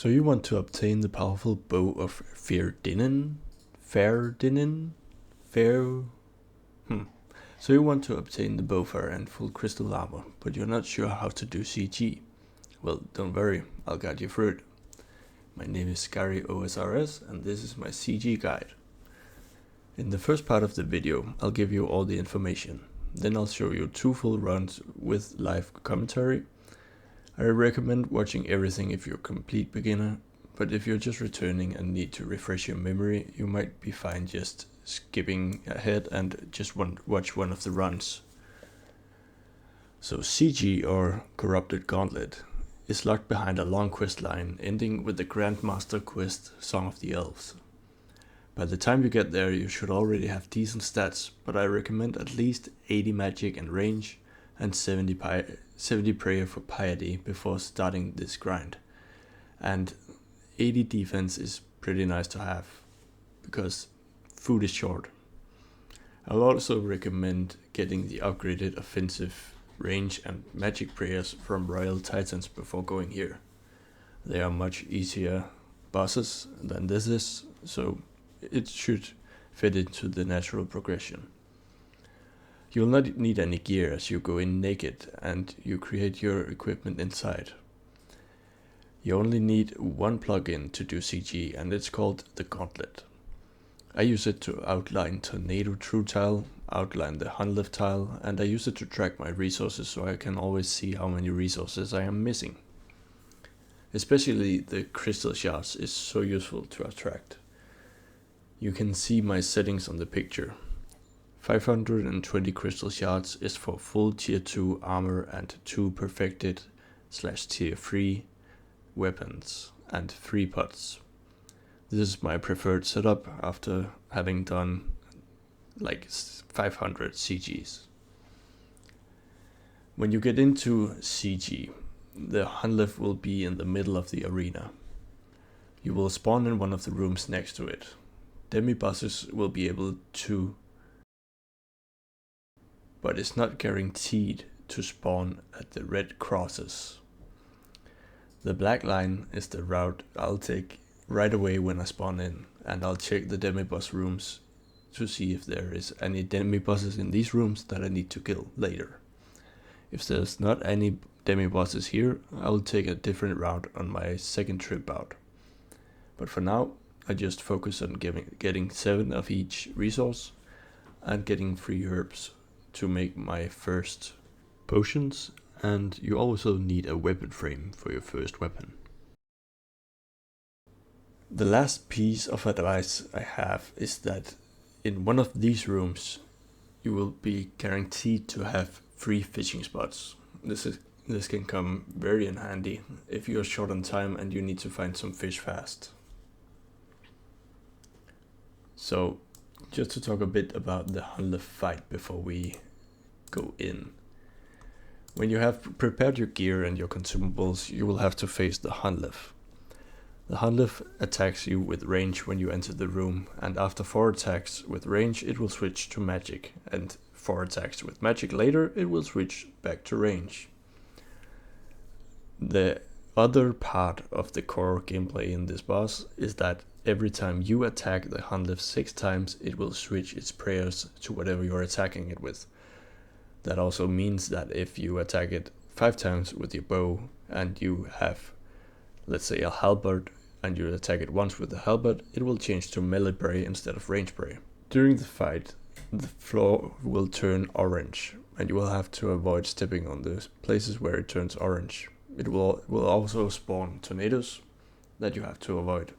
So you want to obtain the powerful bow of Fair. So you want to obtain the bowfire and full crystal armor, but you're not sure how to do CG. Well, don't worry, I'll guide you through it. My name is Gary OSRS and this is my CG guide. In the first part of the video, I'll give you all the information. Then I'll show you 2 full runs with live commentary. I recommend watching everything if you're a complete beginner, but if you're just returning and need to refresh your memory, you might be fine just skipping ahead and just watch one of the runs. So CG, or Corrupted Gauntlet, is locked behind a long quest line ending with the Grandmaster quest Song of the Elves. By the time you get there you should already have decent stats, but I recommend at least 80 magic and range and 70 prayer for piety before starting this grind. And 80 defense is pretty nice to have, because food is short. I'll also recommend getting the upgraded offensive range and magic prayers from Royal Titans before going here. They are much easier bosses than this is, so it should fit into the natural progression. You'll not need any gear as you go in naked and you create your equipment inside. You only need one plugin to do CG and it's called the Gauntlet. I use it to outline Tornado True Tile, outline the Gauntlet tile, and I use it to track my resources so I can always see how many resources I am missing. Especially the crystal shards is so useful to attract. You can see my settings on the picture. 520 crystal shards is for full tier 2 armor and 2 perfected / tier 3 weapons and 3 pots. This is my preferred setup after having done like 500 CGs. When you get into CG, the Gauntlet will be in the middle of the arena. You will spawn in one of the rooms next to it. Demi-bosses will be able to, but it's not guaranteed to spawn at the red crosses. The black line is the route I'll take right away when I spawn in, and I'll check the demi-boss rooms to see if there is any demi-bosses in these rooms that I need to kill later. If there's not any demi-bosses here, I'll take a different route on my second trip out. But for now, I just focus on getting 7 of each resource and getting 3 herbs to make my first potions, and you also need a weapon frame for your first weapon. The last piece of advice I have is that in one of these rooms you will be guaranteed to have 3 fishing spots. This can come very in handy if you're short on time and you need to find some fish fast. So, just to talk a bit about the Gauntlet fight before we go in. When you have prepared your gear and your consumables, you will have to face the Gauntlet. The Gauntlet attacks you with range when you enter the room, and after 4 attacks with range it will switch to magic, and 4 attacks with magic later it will switch back to range. The other part of the core gameplay in this boss is that every time you attack the Gauntlet 6 times, it will switch its prayers to whatever you're attacking it with. That also means that if you attack it 5 times with your bow and you have, let's say, a halberd, and you attack it once with the halberd, it will change to melee prey instead of range prey. During the fight, the floor will turn orange, and you will have to avoid stepping on the places where it turns orange. It will also spawn tornadoes that you have to avoid.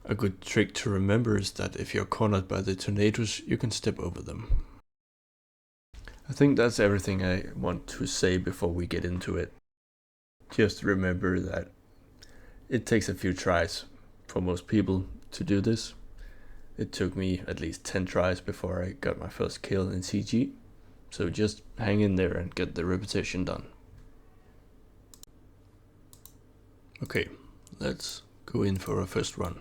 A good trick to remember is that if you're cornered by the tornadoes, you can step over them. I think that's everything I want to say before we get into it. Just remember that it takes a few tries for most people to do this. It took me at least 10 tries before I got my first kill in CG, so just hang in there and get the repetition done. Okay, let's go in for our first run.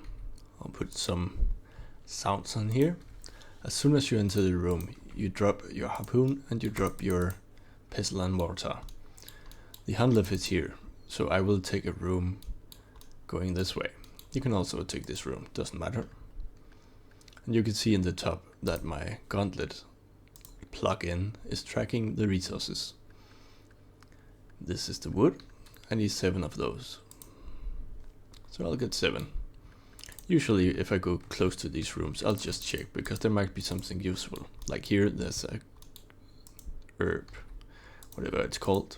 I'll put some sounds on here. As soon as you enter the room, you drop your harpoon and you drop your pestle and mortar. The Gauntlet is here, so I will take a room going this way. You can also take this room, doesn't matter. And you can see in the top that my Gauntlet plugin is tracking the resources. This is the wood. I need 7 of those. So I'll get 7. Usually if I go close to these rooms, I'll just check because there might be something useful. Like here, there's a herb, whatever it's called.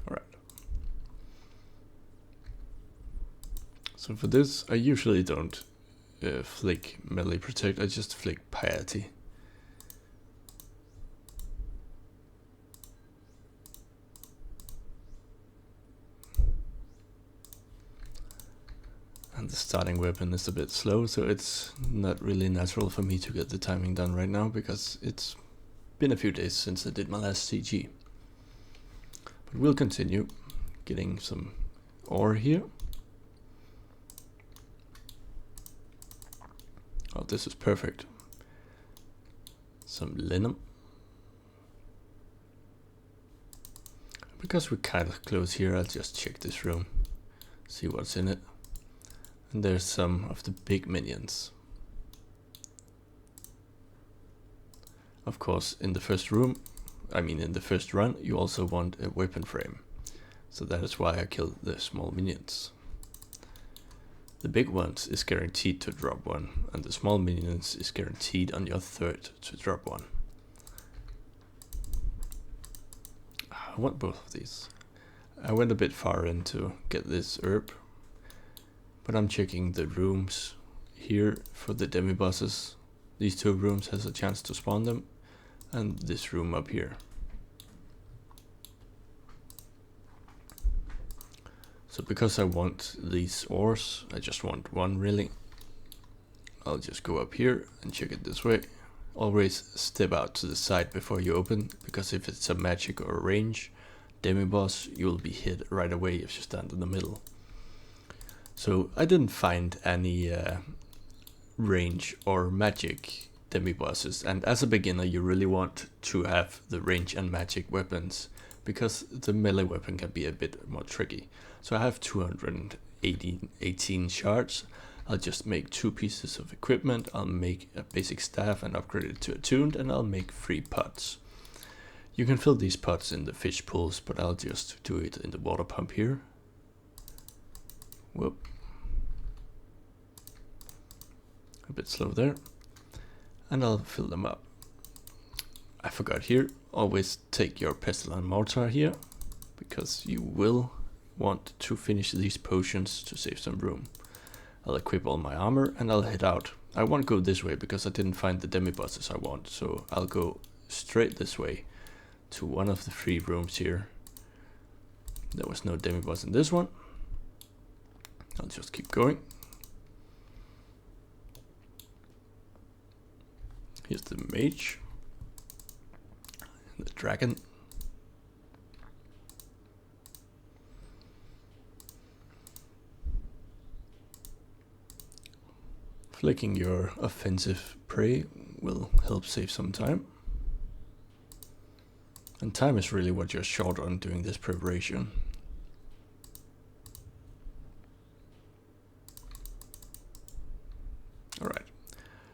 Alright. So for this, I usually don't flick melee protect, I just flick piety. And the starting weapon is a bit slow, so it's not really natural for me to get the timing done right now because it's been a few days since I did my last CG. But we'll continue getting some ore here. Oh, this is perfect. Some linen. Because we're kind of close here, I'll just check this room, see what's in it. And there's some of the big minions. Of course, in the first room, in the first run, you also want a weapon frame. So that is why I killed the small minions. The big ones is guaranteed to drop 1, and the small minions is guaranteed on your 3rd to drop 1. I want both of these. I went a bit far in to get this herb, but I'm checking the rooms here for the demi-bosses. These 2 rooms has a chance to spawn them, and this room up here. So because I want these ores, I just want 1 really. I'll just go up here and check it this way. Always step out to the side before you open, because if it's a magic or a range demi-boss, you'll be hit right away if you stand in the middle. So I didn't find any range or magic demi-bosses, and as a beginner you really want to have the range and magic weapons, because the melee weapon can be a bit more tricky. So I have 218 shards. I'll just make 2 pieces of equipment. I'll make a basic staff and upgrade it to attuned, and I'll make 3 pots. You can fill these pots in the fish pools, but I'll just do it in the water pump here. Whoop. A bit slow there. And I'll fill them up. I forgot here, always take your pestle and mortar here, because you will want to finish these potions to save some room. I'll equip all my armor and I'll head out. I won't go this way because I didn't find the demi-bosses I want, so I'll go straight this way to one of the 3 rooms here. There was no demi-boss in this one. I'll just keep going. Here's the mage. The dragon. Flicking your offensive prey will help save some time. And time is really what you're short on doing this preparation. Alright,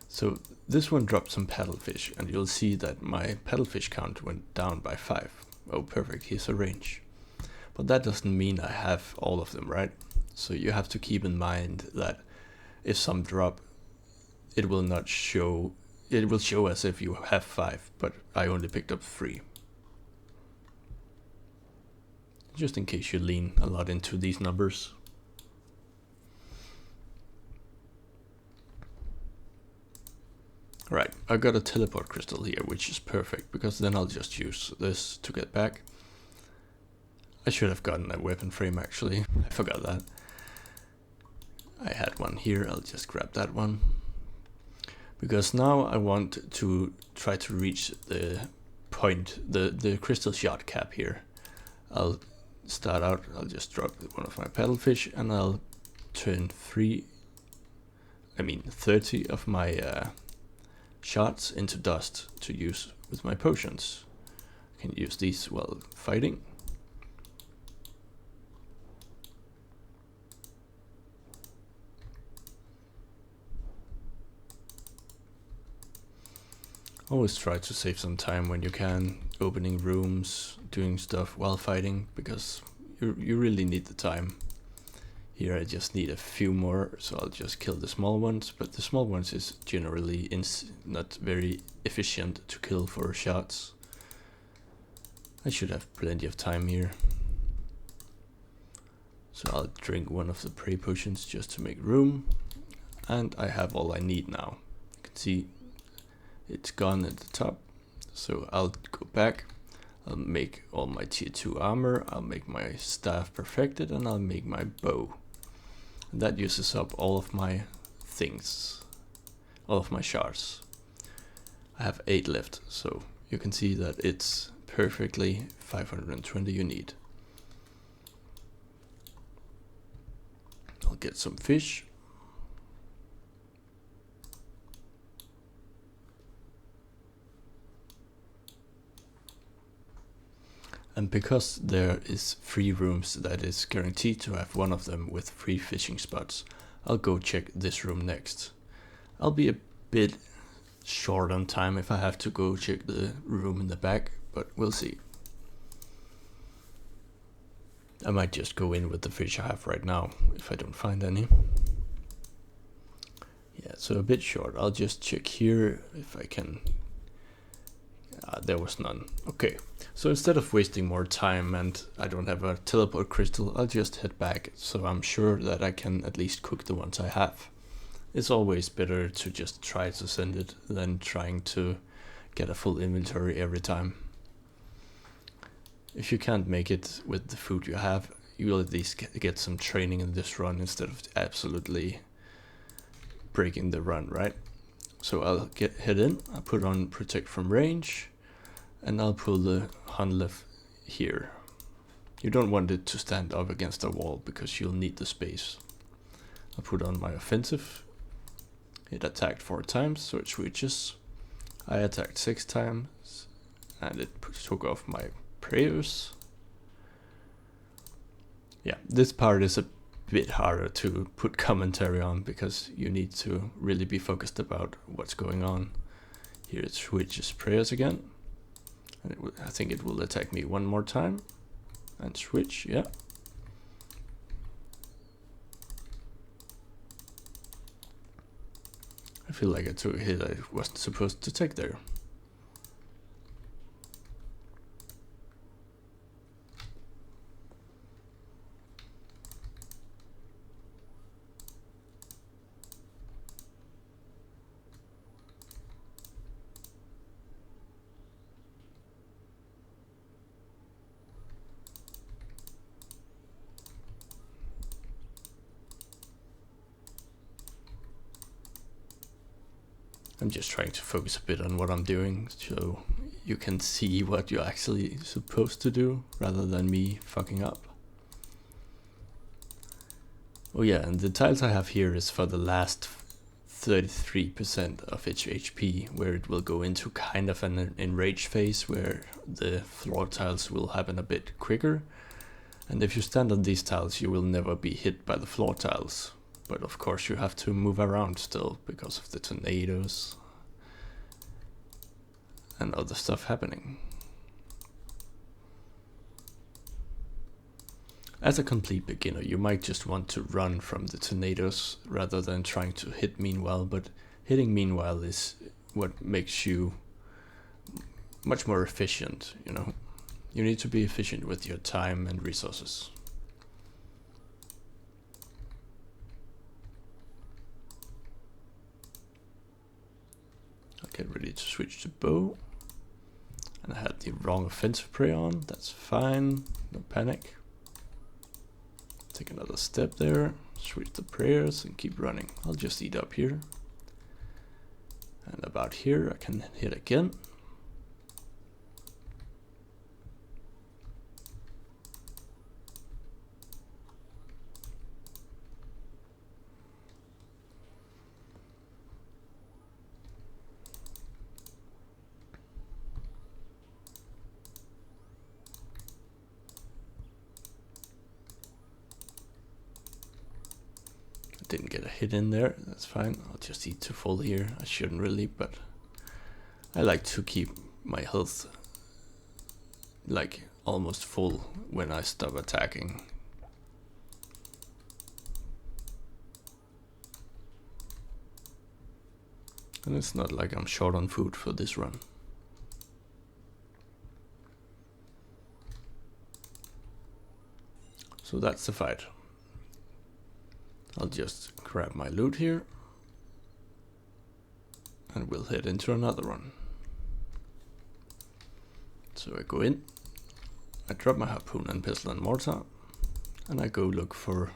so this one dropped some paddlefish, and you'll see that my paddlefish count went down by 5. Oh perfect, here's a range. But that doesn't mean I have all of them, right? So you have to keep in mind that if some drop, it will not show, it will show as if you have 5, but I only picked up 3. Just in case you lean a lot into these numbers. Right, I got a teleport crystal here, which is perfect, because then I'll just use this to get back. I should have gotten a weapon frame actually, I forgot that. I had one here, I'll just grab that one. Because now I want to try to reach the point, the crystal shot cap here. I'll start out, I'll just drop one of my paddlefish and I'll turn 30 of my shots into dust to use with my potions. I can use these while fighting. Always try to save some time when you can, opening rooms, doing stuff while fighting, because you really need the time. Here I just need a few more, so I'll just kill the small ones, but the small ones is generally not very efficient to kill for shots. I should have plenty of time here. So I'll drink one of the prey potions just to make room, and I have all I need now. You can see it's gone at the top, so I'll go back. I'll make all my tier 2 armor, I'll make my staff perfected, and I'll make my bow. And that uses up all of my things, all of my shards. I have 8 left, so you can see that it's perfectly 520 you need. I'll get some fish. And because there is 3 rooms that is guaranteed to have one of them with 3 fishing spots, I'll go check this room next. I'll be a bit short on time if I have to go check the room in the back, but we'll see. I might just go in with the fish I have right now if I don't find any. Yeah, so a bit short. I'll just check here if I can. There was none. Okay, so instead of wasting more time and I don't have a teleport crystal, I'll just head back so I'm sure that I can at least cook the ones I have. It's always better to just try to send it than trying to get a full inventory every time. If you can't make it with the food you have, you will at least get some training in this run instead of absolutely breaking the run, right? So I'll head in, I'll put on protect from range, and I'll pull the Gauntlet here. You don't want it to stand up against a wall because you'll need the space. I'll put on my offensive. It attacked 4 times, so it switches. I attacked 6 times, and it took off my prayers. Yeah, this part is a bit harder to put commentary on because you need to really be focused about what's going on. Here it switches prayers again, and I think it will attack me one more time and switch. Yeah, I feel like I took a hit I wasn't supposed to take there. I'm just trying to focus a bit on what I'm doing so you can see what you're actually supposed to do rather than me fucking up. Oh yeah, and the tiles I have here is for the last 33% of its HP, where it will go into kind of an enraged phase where the floor tiles will happen a bit quicker. And if you stand on these tiles, you will never be hit by the floor tiles. But of course you have to move around still because of the tornadoes and other stuff happening. As a complete beginner, you might just want to run from the tornadoes rather than trying to hit meanwhile, but hitting meanwhile is what makes you much more efficient, you know. You need to be efficient with your time and resources. I'll get ready to switch to bow. And I had the wrong offensive prayer on, that's fine, no panic. Take another step there, switch the prayers and keep running. I'll just eat up here. And about here I can hit again. Didn't get a hit in there, that's fine. I'll just eat to full here. I shouldn't really, but I like to keep my health like almost full when I stop attacking. And it's not like I'm short on food for this run. So that's the fight. I'll just grab my loot here. And we'll head into another run. So I go in. I drop my harpoon and pistol and mortar. And I go look for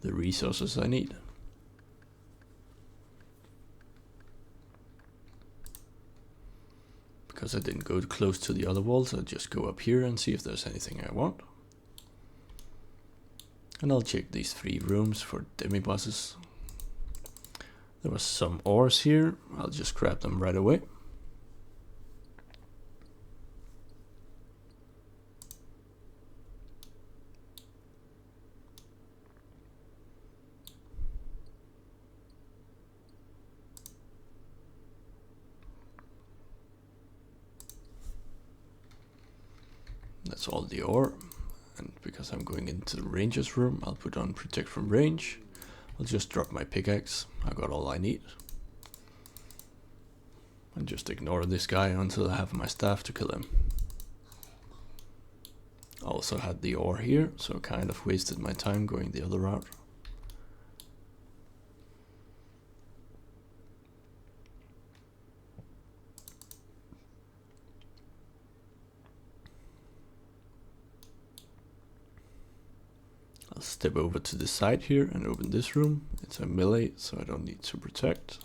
the resources I need. Because I didn't go close to the other walls, I'll just go up here and see if there's anything I want. And I'll check these 3 rooms for demi-bosses. There was some ores here, I'll just grab them right away. That's all the ore, and because I'm going into the ranger's room, I'll put on protect from range. I'll just drop my pickaxe, I got all I need. And just ignore this guy until I have my staff to kill him. I also had the ore here, so I kind of wasted my time going the other route. I'll step over to the side here and open this room. It's a melee, so I don't need to protect.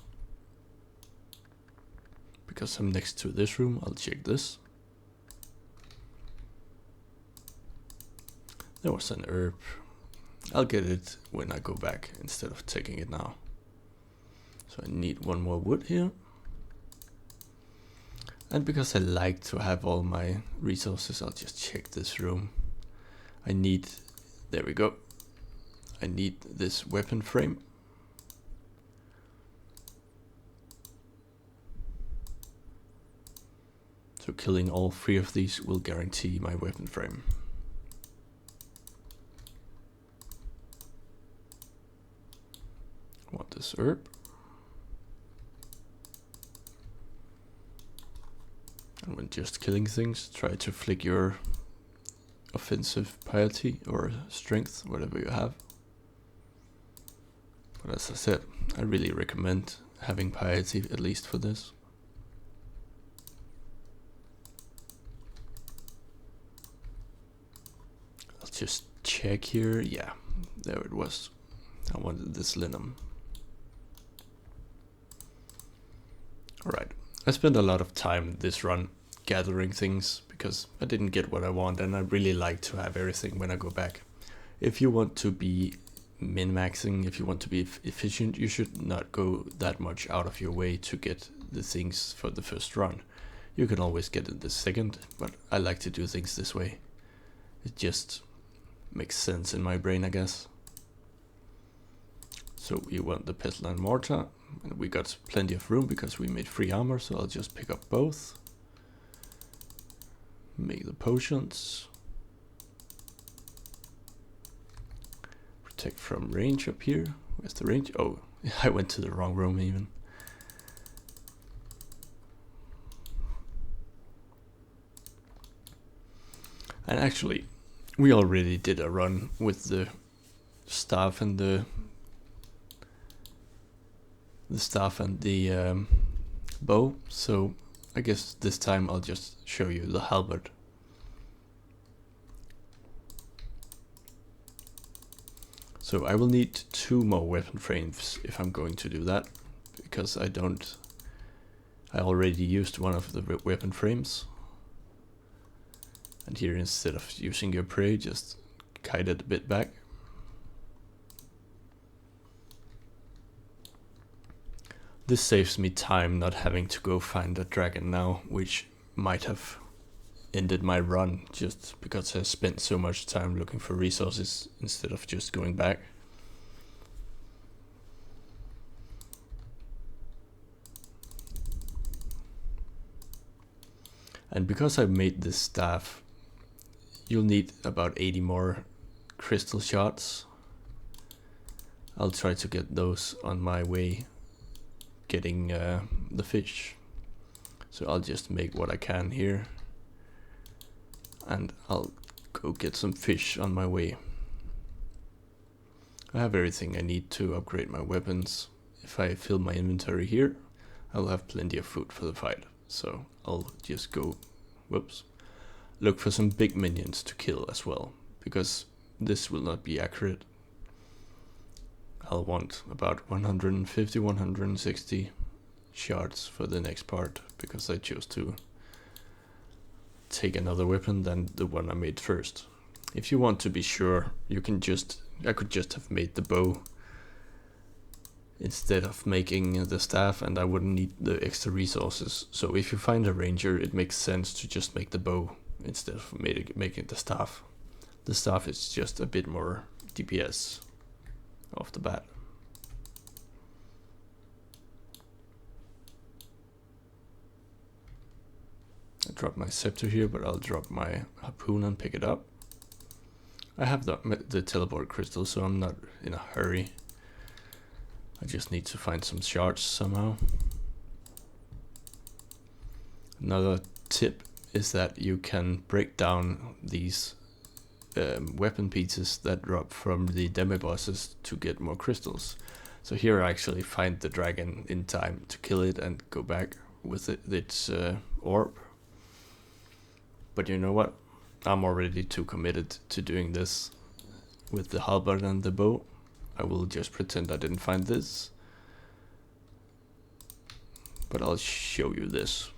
Because I'm next to this room, I'll check this. There was an herb. I'll get it when I go back instead of taking it now. So I need 1 more wood here. And because I like to have all my resources, I'll just check this room. I need, there we go. I need this weapon frame. So killing all 3 of these will guarantee my weapon frame. Want this herb. And when just killing things, try to flick your offensive piety or strength, whatever you have. But as I said, I really recommend having piety at least for this. I'll just check here. Yeah, there it was. I wanted this linum. Alright, I spent a lot of time this run gathering things because I didn't get what I want, and I really like to have everything when I go back. If you want to be min-maxing, if you want to be efficient, you should not go that much out of your way to get the things for the first run. You can always get it the second, but I like to do things this way. It just makes sense in my brain, I guess. So we want the pistol and mortar, and we got plenty of room because we made 3 armor, so I'll just pick up both. Make the potions. Protect from range up here. Where's the range? Oh, I went to the wrong room even. And actually, we already did a run with the staff and the bow, so I guess this time I'll just show you the halberd. So I will need 2 more weapon frames if I'm going to do that, because I already used one of the weapon frames. And here, instead of using your prey, just kite it a bit back. This saves me time not having to go find a dragon now, which might have ended my run just because I spent so much time looking for resources instead of just going back. And because I made this staff, you'll need about 80 more crystal shards. I'll try to get those on my way getting the fish. So I'll just make what I can here, and I'll go get some fish on my way. I have everything I need to upgrade my weapons. If I fill my inventory here, I'll have plenty of food for the fight. So I'll just go, look for some big minions to kill as well, because this will not be accurate. I'll want about 150, 160 shards for the next part, because I chose to take another weapon than the one I made first. If you want to be sure, you can I could just have made the bow instead of making the staff, and I wouldn't need the extra resources. So if you find a ranger, it makes sense to just make the bow instead of making the staff. The staff is just a bit more DPS off the bat. I dropped my scepter here, but I'll drop my harpoon and pick it up. I have the teleport crystal, so I'm not in a hurry. I just need to find some shards somehow. Another tip is that you can break down these weapon pieces that drop from the demi bosses to get more crystals. So here I actually find the dragon in time to kill it and go back with its orb. But you know what? I'm already too committed to doing this with the halberd and the bow. I will just pretend I didn't find this. But I'll show you this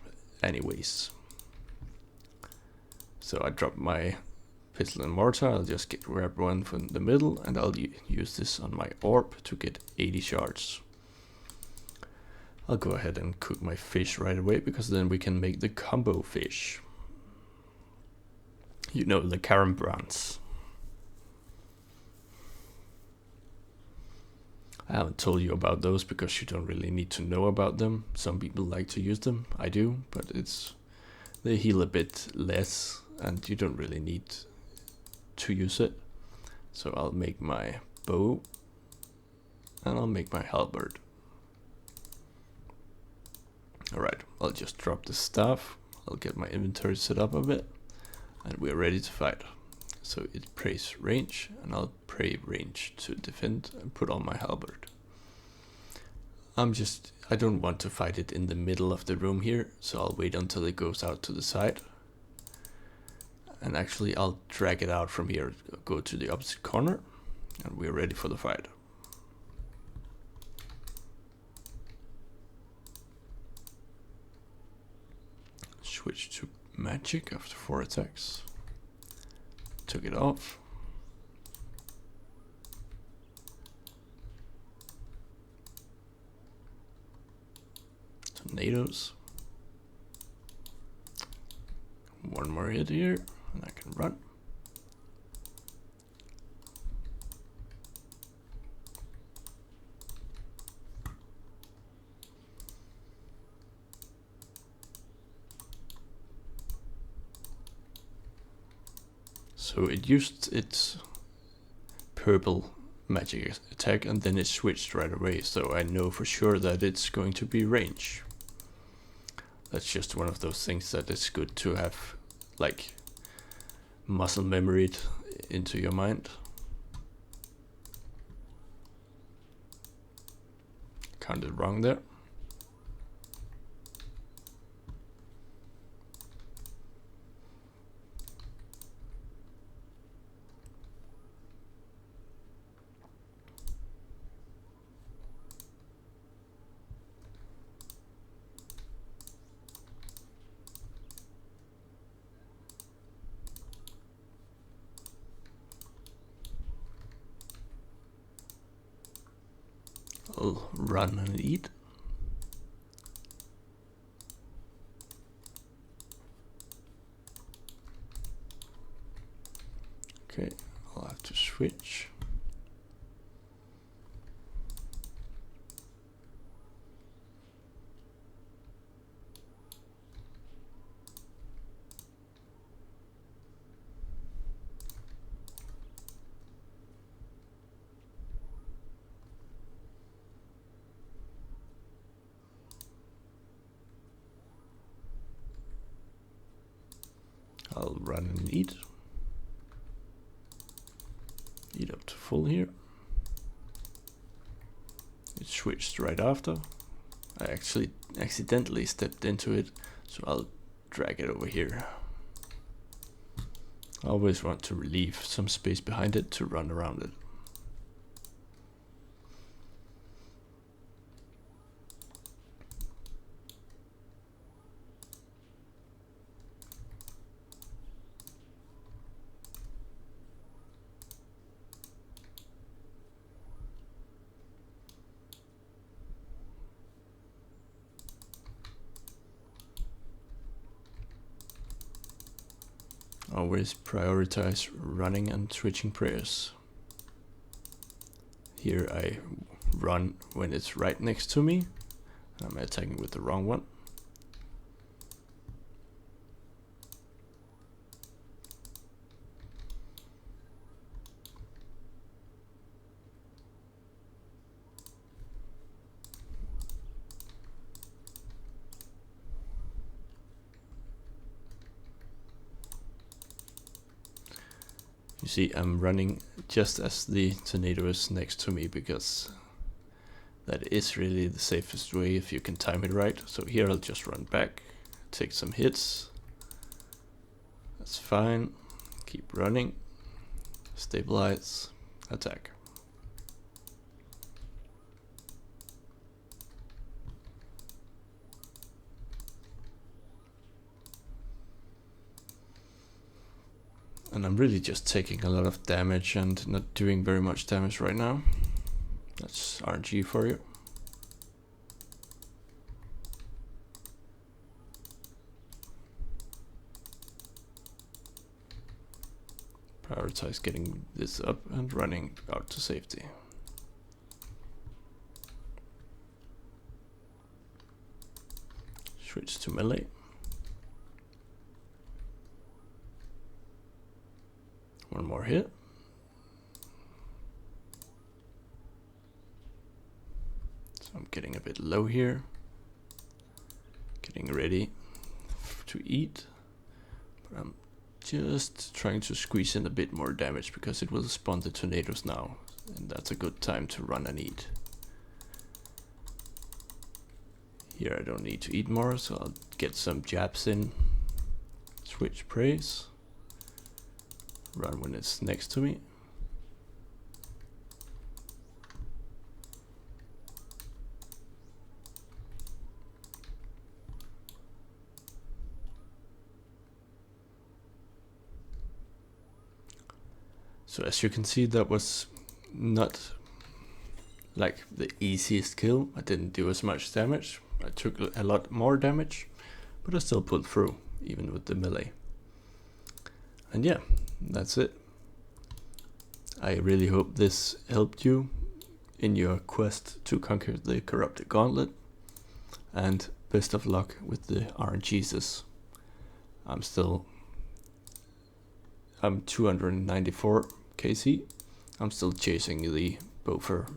anyways. So I dropped my pistol and mortar. I'll just grab one from the middle, and I'll use this on my orb to get 80 shards. I'll go ahead and cook my fish right away, because then we can make the combo fish. You know, the carambrands. I haven't told you about those because you don't really need to know about them. Some people like to use them. I do, but they heal a bit less, and you don't really need to use it. So I'll make my bow, and I'll make my halberd. Alright, I'll just drop the staff. I'll get my inventory set up a bit, and we're ready to fight. So it prays range, and I'll pray range to defend and put on my halberd. I don't want to fight it in the middle of the room here, so I'll wait until it goes out to the side. And actually I'll drag it out from here, go to the opposite corner, and we're ready for the fight. Switch to magic after 4 attacks. Took it off. Tornadoes. One more hit here, and I can run. So it used its purple magic attack, and then it switched right away, so I know for sure that it's going to be range. That's just one of those things that is good to have, like, muscle memoried into your mind. Counted wrong there. I'll run and eat. Okay, I'll have to switch. run and eat. Eat up to full here. It switched right after. I actually accidentally stepped into it, so I'll drag it over here. I always want to leave some space behind it to run around it. Always prioritize running and switching prayers. Here I run when it's right next to me. I'm attacking with the wrong one. You see, I'm running just as the tornado is next to me because that is really the safest way if you can time it right. So here I'll just run back, take some hits. That's fine. Keep running. Stabilize. Attack. And I'm really just taking a lot of damage and not doing very much damage right now. That's RNG for you. Prioritize getting this up and running out to safety. Switch to melee. One more hit. So I'm getting a bit low here. Getting ready to eat. But I'm just trying to squeeze in a bit more damage because it will spawn the tornadoes now. And that's a good time to run and eat. Here I don't need to eat more, so I'll get some jabs in. Switch praise. Run when it's next to me. So as you can see, that was not like the easiest kill. I didn't do as much damage. I took a lot more damage, but I still pulled through, even with the melee. And yeah, that's it. I really hope this helped you in your quest to conquer the corrupted Gauntlet. And best of luck with the RNGs. I'm 294 KC. I'm still chasing the Bofer.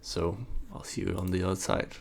So I'll see you on the other side.